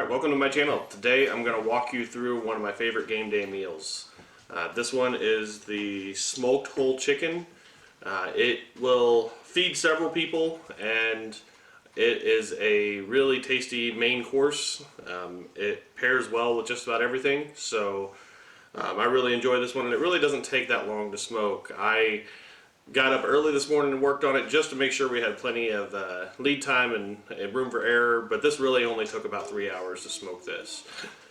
Alright, welcome to my channel. Today I'm going to walk you through one of my favorite game day meals. This one is the smoked whole chicken. It will feed several people and it is a really tasty main course. It pairs well with just about everything, so I really enjoy this one, and it really doesn't take that long to smoke. I got up early this morning and worked on it just to make sure we had plenty of lead time and room for error, but this really only took about 3 hours to smoke this.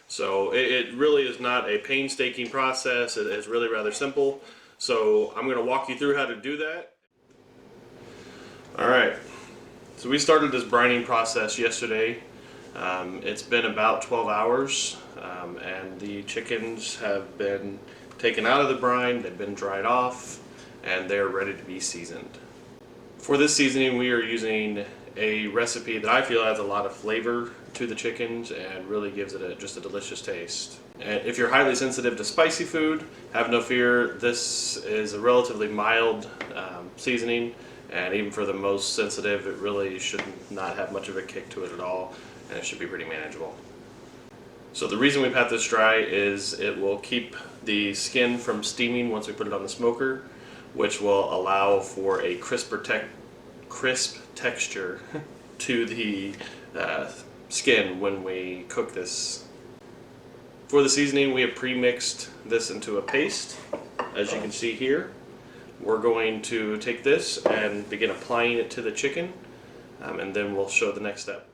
So it really is not a painstaking process. It is really rather simple. So I'm going to walk you through how to do that. Alright, so we started this brining process yesterday. It's been about 12 hours and the chickens have been taken out of the brine, they've been dried off, and they're ready to be seasoned. For this seasoning, we are using a recipe that I feel adds a lot of flavor to the chickens and really gives it just a delicious taste. And if you're highly sensitive to spicy food, have no fear. This is a relatively mild seasoning, and even for the most sensitive, it really should not have much of a kick to it at all, and it should be pretty manageable. So the reason we pat this dry is it will keep the skin from steaming once we put it on the smoker, which will allow for a crisp texture to the skin when we cook this. For the seasoning, we have pre-mixed this into a paste, as you can see here. We're going to take this and begin applying it to the chicken, and then we'll show the next step.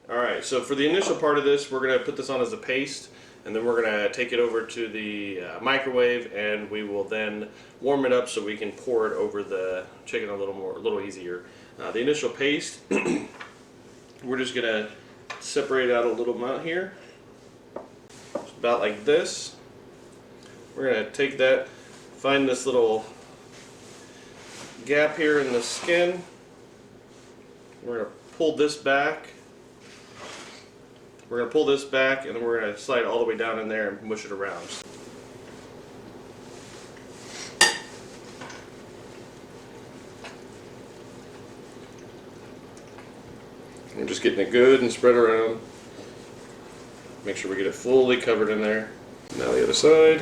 Alright, so for the initial part of this, we're going to put this on as a paste, and then we're going to take it over to the microwave, and we will then warm it up so we can pour it over the chicken a little easier. The initial paste, we're just going to separate out a little amount here, just about like this. We're going to take that, find this little gap here in the skin. We're going to pull this back. We're going to pull this back, and then we're going to slide it all the way down in there and mush it around. We're just getting it good and spread around. Make sure we get it fully covered in there. Now the other side.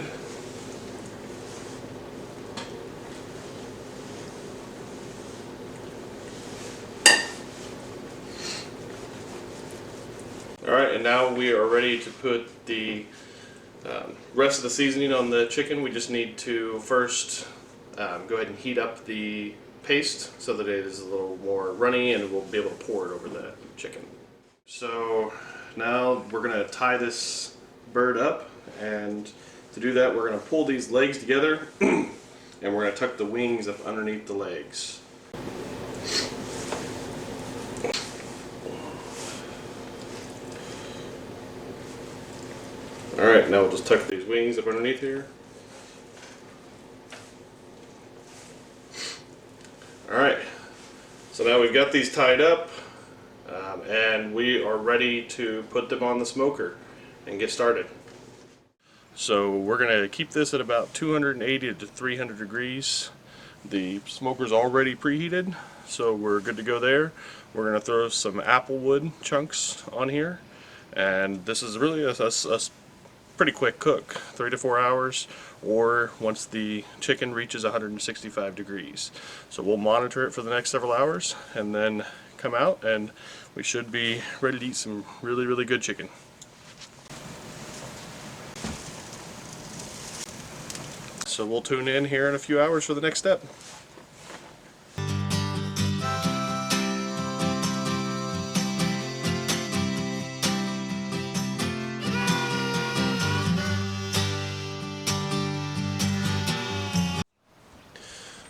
Alright, and now we are ready to put the rest of the seasoning on the chicken. We just need to first go ahead and heat up the paste so that it is a little more runny, and we'll be able to pour it over the chicken. So now we're going to tie this bird up, and to do that we're going to pull these legs together and we're going to tuck the wings up underneath the legs. Alright, now we'll just tuck these wings up underneath here. Alright, so now we've got these tied up, and we are ready to put them on the smoker and get started. So we're going to keep this at about 280 to 300 degrees. The smoker's already preheated, so we're good to go there. We're going to throw some applewood chunks on here, and this is really a pretty quick cook, 3 to 4 hours, or once the chicken reaches 165 degrees. So we'll monitor it for the next several hours and then come out, and we should be ready to eat some really good chicken. So we'll tune in here in a few hours for the next step.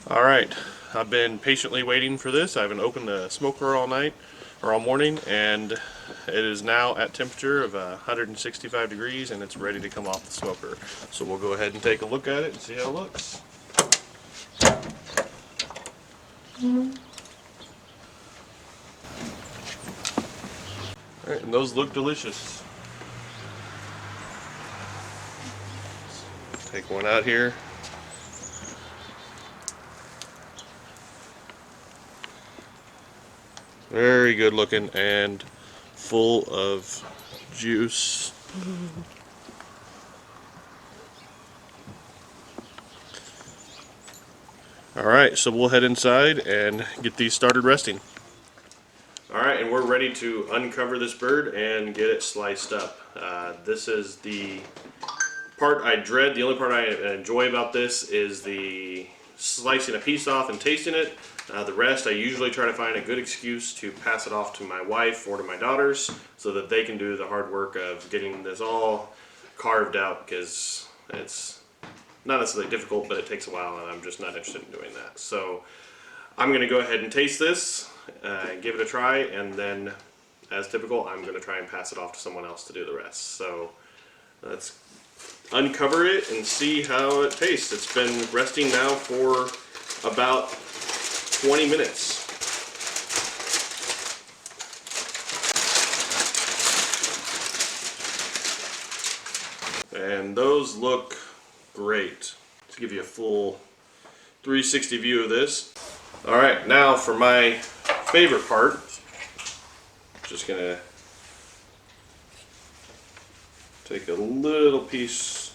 Alright, I've been patiently waiting for this. I haven't opened the smoker all night or all morning, and it is now at temperature of 165 degrees, and it's ready to come off the smoker. So we'll go ahead and take a look at it and see how it looks. Alright, and those look delicious. Take one out here. Very good looking and full of juice. Alright, so we'll head inside and get these started resting. Alright, and we're ready to uncover this bird and get it sliced up. This is the part I dread. The only part I enjoy about this is the slicing a piece off and tasting it. The rest, I usually try to find a good excuse to pass it off to my wife or to my daughters so that they can do the hard work of getting this all carved out, because it's not necessarily difficult, but it takes a while and I'm just not interested in doing that. So I'm going to go ahead and taste this, give it a try, and then, as typical, I'm going to try and pass it off to someone else to do the rest. So let's uncover it and see how it tastes. It's been resting now for about 20 minutes. And those look great. To give you a full 360 view of this. Alright, now for my favorite part. Just gonna take a little piece.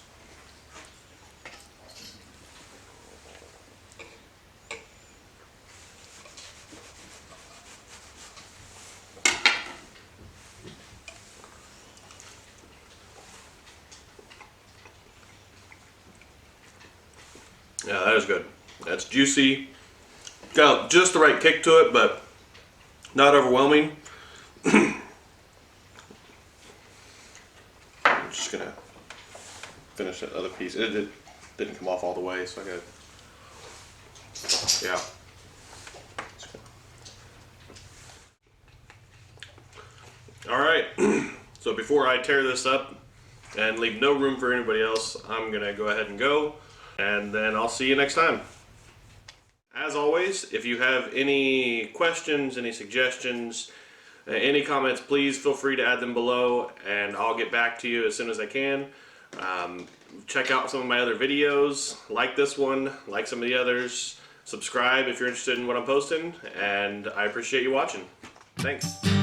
Yeah, that is good. That's juicy. Got just the right kick to it, but not overwhelming. I'm just gonna finish that other piece. It didn't come off all the way, so I got, yeah. All right. So before I tear this up and leave no room for anybody else, I'm gonna go ahead and go, and then I'll see you next time. As always, if you have any questions, any suggestions, any comments, please feel free to add them below and I'll get back to you as soon as I can. Check out some of my other videos, like this one, like some of the others, subscribe if you're interested in what I'm posting, and I appreciate you watching. Thanks.